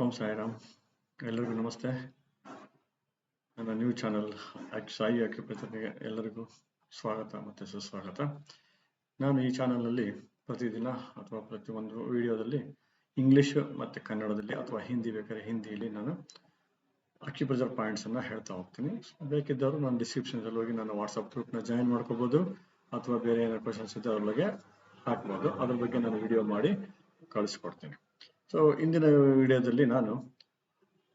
ಓಂ ಸಾಯಿರಾಮ್. ಎಲ್ಲರಿಗೂ ನಮಸ್ತೆ. ನನ್ನ ನ್ಯೂ ಚಾನಲ್ ಸಾಯಿ ಅಕ್ಯುಪ್ರೆಷರ್ಗೆ ಎಲ್ಲರಿಗೂ ಸ್ವಾಗತ ಮತ್ತು ಸುಸ್ವಾಗತ. ನಾನು ಈ ಚಾನಲ್ನಲ್ಲಿ ಪ್ರತಿದಿನ ಅಥವಾ ಪ್ರತಿಯೊಂದು ವಿಡಿಯೋದಲ್ಲಿ ಇಂಗ್ಲಿಷ್ ಮತ್ತು ಕನ್ನಡದಲ್ಲಿ ಅಥವಾ ಹಿಂದಿ ಬೇಕಾದ್ರೆ ಹಿಂದಿಯಲ್ಲಿ ನಾನು ಅಕ್ಯುಪ್ರೆಷರ್ ಪಾಯಿಂಟ್ಸನ್ನು ಹೇಳ್ತಾ ಹೋಗ್ತೀನಿ. ಬೇಕಿದ್ದವರು ನಾನು ಡಿಸ್ಕ್ರಿಪ್ಷನ್ದಲ್ಲಿ ಹೋಗಿ ನನ್ನ ವಾಟ್ಸಪ್ ಗ್ರೂಪ್ನ ಜಾಯಿನ್ ಮಾಡ್ಕೋಬೋದು ಅಥವಾ ಬೇರೆ ಏನಾದ್ರು ಕ್ವಶನ್ಸ್ ಇದ್ದರೆ ಅದ್ರ ಬಗ್ಗೆ ಹಾಕ್ಬೋದು. ಅದ್ರ ಬಗ್ಗೆ ನಾನು ವಿಡಿಯೋ ಮಾಡಿ ಕಳಿಸ್ಕೊಡ್ತೀನಿ. ಸೊ ಇಂದಿನ ವಿಡಿಯೋದಲ್ಲಿ ನಾನು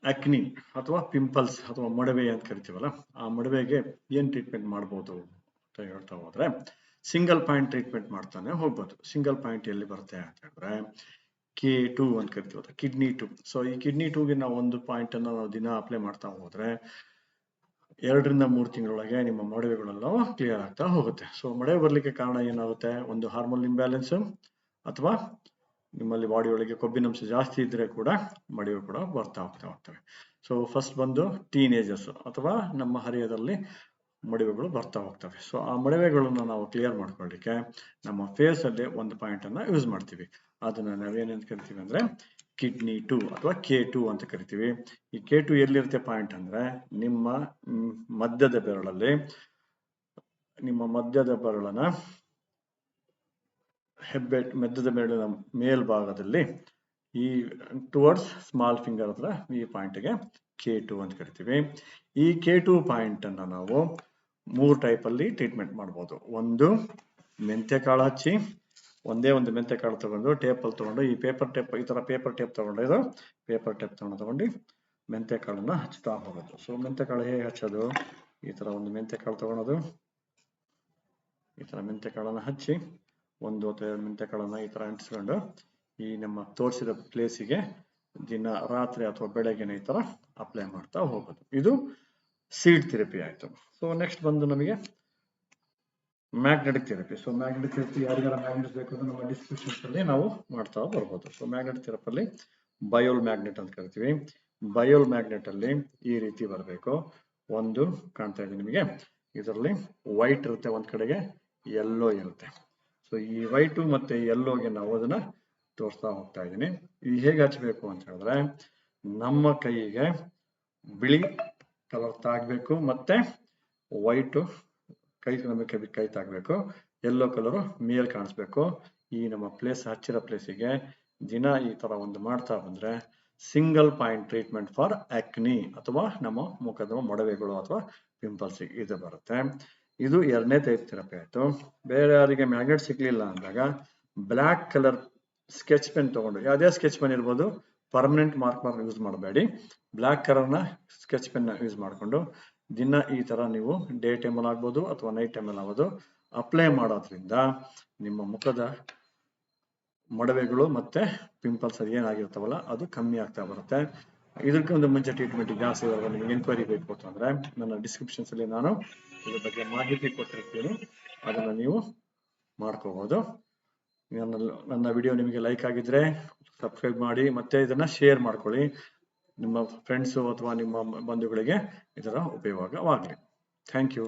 ಆಕ್ನಿ ಅಥವಾ ಪಿಂಪಲ್ಸ್ ಅಥವಾ ಮೊಡವೆ ಅಂತ ಕರಿತೀವಲ್ಲ, ಆ ಮೊಡವೆಗೆ ಏನ್ ಟ್ರೀಟ್ಮೆಂಟ್ ಮಾಡ್ಬೋದು ಅಂತ ಹೇಳ್ತಾ ಹೋದ್ರೆ ಸಿಂಗಲ್ ಪಾಯಿಂಟ್ ಟ್ರೀಟ್ಮೆಂಟ್ ಮಾಡ್ತಾನೆ ಹೋಗ್ಬೋದು. ಸಿಂಗಲ್ ಪಾಯಿಂಟ್ ಎಲ್ಲಿ ಬರುತ್ತೆ ಅಂತ ಹೇಳಿದ್ರೆ K2 ಅಂತ ಕರಿತೀವಲ್ಲ, ಕಿಡ್ನಿ 2. ಸೊ ಈ ಕಿಡ್ನಿ 2ಗೆ ನಾವು ಒಂದು ಪಾಯಿಂಟ್ ಅನ್ನು ನಾವು ದಿನ ಅಪ್ಲೈ ಮಾಡ್ತಾ ಹೋದ್ರೆ 2 ರಿಂದ 3 ತಿಂಗಳೊಳಗೆ ನಿಮ್ಮ ಮೊಡವೆಗಳೆಲ್ಲ ಕ್ಲಿಯರ್ ಆಗ್ತಾ ಹೋಗುತ್ತೆ. ಸೊ ಮೊಡವೆ ಬರ್ಲಿಕ್ಕೆ ಕಾರಣ ಏನಾಗುತ್ತೆ? ಒಂದು ಹಾರ್ಮೋನ್ ಇಂಬ್ಯಾಲೆನ್ಸ್ ಅಥವಾ ನಿಮ್ಮಲ್ಲಿ ಬಾಡಿ ಒಳಗೆ ಕೊಬ್ಬಿನಂಶ ಜಾಸ್ತಿ ಇದ್ರೆ ಕೂಡ ಮೊಡವೆ ಕೂಡ ಬರ್ತಾ ಹೋಗ್ತವೆ. ಸೊ ಫಸ್ಟ್ ಬಂದು ಟೀನೇಜರ್ಸ್ ಅಥವಾ ನಮ್ಮ ಹರಿಯದಲ್ಲಿ ಮೊಡವೆಗಳು ಬರ್ತಾ ಹೋಗ್ತವೆ. ಸೊ ಆ ಮೊಡವೆಗಳನ್ನು ನಾವು ಕ್ಲಿಯರ್ ಮಾಡ್ಕೊಳ್ಳಿಕ್ಕೆ ನಮ್ಮ ಫೇಸ್ ಅಲ್ಲಿ ಒಂದು ಪಾಯಿಂಟ್ ಅನ್ನ ಯೂಸ್ ಮಾಡ್ತೀವಿ. ಅದನ್ನ ನಾವೇನಂತ ಕರಿತೀವಿ ಅಂದ್ರೆ ಕಿಡ್ನಿ 2 ಅಥವಾ K2 ಅಂತ ಕರಿತೀವಿ. ಈ K2 ಎಲ್ಲಿರುತ್ತೆ ಪಾಯಿಂಟ್ ಅಂದ್ರೆ ನಿಮ್ಮ ಮಧ್ಯದ ಬೆರಳಲ್ಲಿ, ನಿಮ್ಮ ಮಧ್ಯದ ಬೆರಳನ ಮಧ್ಯದ ಬೆರಳಿನ ಮೇಲ್ಭಾಗದಲ್ಲಿ ಈ ಟುವರ್ಡ್ಸ್ ಸ್ಮಾಲ್ ಫಿಂಗರ್ ಹತ್ರ ಈ ಪಾಯಿಂಟ್ಗೆ K2 ಅಂತ ಕರಿತೀವಿ. ಈ K2 ಪಾಯಿಂಟ್ ಅನ್ನ ನಾವು 3 ಟೈಪ್ ಅಲ್ಲಿ ಟ್ರೀಟ್ಮೆಂಟ್ ಮಾಡಬಹುದು. ಒಂದು ಮೆಂತ್ಯ ಕಾಳು ಹಚ್ಚಿ, ಒಂದೇ ಒಂದು ಮೆಂತ್ಯ ಕಾಳು ತಗೊಂಡು ಟೇಪ್ ಅಲ್ಲಿ ತಗೊಂಡು, ಈ ಪೇಪರ್ ಟೇಪ್, ಈ ತರ ಪೇಪರ್ ಟೇಪ್ ತಗೊಂಡು ಪೇಪರ್ ಟೇಪ್ ತಗೊಂಡು ಮೆಂತ್ಯ ಕಾಳನ್ನ ಹಚ್ತಾ ಹೋಗೋದು. ಸೊ ಮೆಂತ್ಯ ಕಾಳು ಹೇಗೆ ಹಚ್ಚೋದು? ಈ ತರ ಒಂದು ಮೆಂತ್ಯ ಕಾಳು ತಗೊಳೋದು, ಈ ತರ ಮೆಂತ್ಯ ಕಾಳನ್ನ ಹಚ್ಚಿ, ಒಂದು ಅಥವಾ 2 ಮೆಂತ್ಯ ಕಾಳನ್ನ ಈ ತರ ಅಂಟಿಸ್ಕೊಂಡು ಈ ನಮ್ಮ ತೋರಿಸಿದ ಪ್ಲೇಸಿಗೆ ದಿನ ರಾತ್ರಿ ಅಥವಾ ಬೆಳಗ್ಗೆನೆ ಈ ತರ ಅಪ್ಲೈ ಮಾಡ್ತಾ ಹೋಗೋದು. ಇದು ಸೀಡ್ ಥೆರಪಿ ಆಯ್ತು. ಸೊ ನೆಕ್ಸ್ಟ್ ಬಂದು ನಮಗೆ magnetic therapy. So magnetic therapy ಯಾರಿಗಾರ ಮ್ಯಾಗ್ನೆಟ್ ಬೇಕು ಅಂದ್ರೆ ನಮ್ಮ ಡಿಸ್ಕ್ರಿಪ್ಷನ್ಸ್ ಅಲ್ಲಿ ನಾವು ಮಾಡ್ತಾ ಬರ್ಬೋದು. ಸೊ ಮ್ಯಾಗ್ನೆಟಿಕ್ ಥೆರಪಿಯಲ್ಲಿ ಬಯೋಲ್ ಮ್ಯಾಗ್ನೆಟ್ ಅಂತ ಕರಿತೀವಿ. ಬಯೋಲ್ ಮ್ಯಾಗ್ನೆಟ್ ಅಲ್ಲಿ ಈ ರೀತಿ ಬರಬೇಕು. ಒಂದು ಕಾಣ್ತಾ ಇದೆ ನಿಮಗೆ, ಇದರಲ್ಲಿ ವೈಟ್ ಇರುತ್ತೆ, ಒಂದ್ ಕಡೆಗೆ ಯೆಲ್ಲೋ ಇರುತ್ತೆ. ಸೊ ಈ ವೈಟ್ ಮತ್ತೆ ಯೆಲ್ಲೋಗೆ ನಾವು ಅದನ್ನ ತೋರಿಸ್ತಾ ಹೋಗ್ತಾ ಇದ್ದೀನಿ. ಇದು ಹೇಗೆ ಹಚ್ಚಬೇಕು ಅಂತ ಹೇಳಿದ್ರೆ ನಮ್ಮ ಕೈಗೆ ಬಿಳಿ ಕಲರ್ ತಾಗ್ಬೇಕು, ಮತ್ತೆ ವೈಟ್ ಕೈ ತಾಗ್ಬೇಕು, ಯೆಲ್ಲೋ ಕಲರ್ ಮೇಲ್ ಕಾಣಿಸ್ಬೇಕು. ಈ ನಮ್ಮ ಪ್ಲೇಸ್ ಹಚ್ಚಿರೋ ಪ್ಲೇಸಿಗೆ ದಿನ ಈ ತರ ಒಂದು ಮಾಡ್ತಾ ಬಂದ್ರೆ ಸಿಂಗಲ್ ಪಾಯಿಂಟ್ ಟ್ರೀಟ್ಮೆಂಟ್ ಫಾರ್ ಆಕ್ನಿ ಅಥವಾ ನಮ್ಮ ಮುಖದ ಮೊಡವೆಗಳು ಅಥವಾ ಪಿಂಪಲ್ಸ್ ಇದು ಬರುತ್ತೆ. ಇದು 2ನೇ ಟೈಪ್ ಥೆರಪಿ ಆಯ್ತು. ಬೇರೆ ಯಾರಿಗೆ ಮ್ಯಾಗ್ನೆಟ್ ಸಿಗ್ಲಿಲ್ಲ ಅಂದಾಗ ಬ್ಲಾಕ್ ಕಲರ್ ಸ್ಕೆಚ್ ಪೆನ್ ತಗೊಂಡು, ಯಾವುದೇ ಸ್ಕೆಚ್ ಪೆನ್ ಇರ್ಬೋದು, ಪರ್ಮನೆಂಟ್ ಮಾರ್ಕರ್ ಯೂಸ್ ಮಾಡಬೇಡಿ, ಬ್ಲಾಕ್ ಕಲರ್ನ ಸ್ಕೆಚ್ ಪೆನ್ ಯೂಸ್ ಮಾಡಿಕೊಂಡು ದಿನ ಈ ತರ ನೀವು ಡೇ ಟೈಮಲ್ಲಿ ಆಗ್ಬೋದು ಅಥವಾ ನೈಟ್ ಟೈಮಲ್ಲಿ ಆಗ್ಬೋದು ಅಪ್ಲೈ ಮಾಡೋದ್ರಿಂದ ನಿಮ್ಮ ಮುಖದ ಮೊಡವೆಗಳು ಮತ್ತೆ ಪಿಂಪಲ್ಸ್ ಏನಾಗಿರ್ತಾವಲ್ಲ ಅದು ಕಮ್ಮಿ ಆಗ್ತಾ ಬರುತ್ತೆ. ಇದಕ್ಕೆ ಒಂದು ಮುಂಚೆ ಟ್ರೀಟ್ಮೆಂಟ್ ಜಾಸ್ತಿ ಇರುವಾಗ ನಿಮಗೆ ಎನ್ಕ್ವೈರಿ ಬೇಕು ಅಂತಂದ್ರೆ ನನ್ನ ಡಿಸ್ಕ್ರಿಪ್ಷನ್ಸ್ ಅಲ್ಲಿ ನಾನು ಇದ್ರ ಬಗ್ಗೆ ಮಾಹಿತಿ ಕೊಟ್ಟಿರ್ತೀನಿ, ಅದನ್ನ ನೀವು ಮಾಡ್ಕೋಬಹುದು. ನನ್ನ ವಿಡಿಯೋ ನಿಮಗೆ ಲೈಕ್ ಆಗಿದ್ರೆ ಸಬ್ಸ್ಕ್ರೈಬ್ ಮಾಡಿ, ಮತ್ತೆ ಇದನ್ನ ಶೇರ್ ಮಾಡ್ಕೊಳ್ಳಿ ನಿಮ್ಮ ಫ್ರೆಂಡ್ಸು ಅಥವಾ ನಿಮ್ಮ ಬಂಧುಗಳಿಗೆ ಇದರ ಉಪಯೋಗವಾಗಲಿ. Thank you.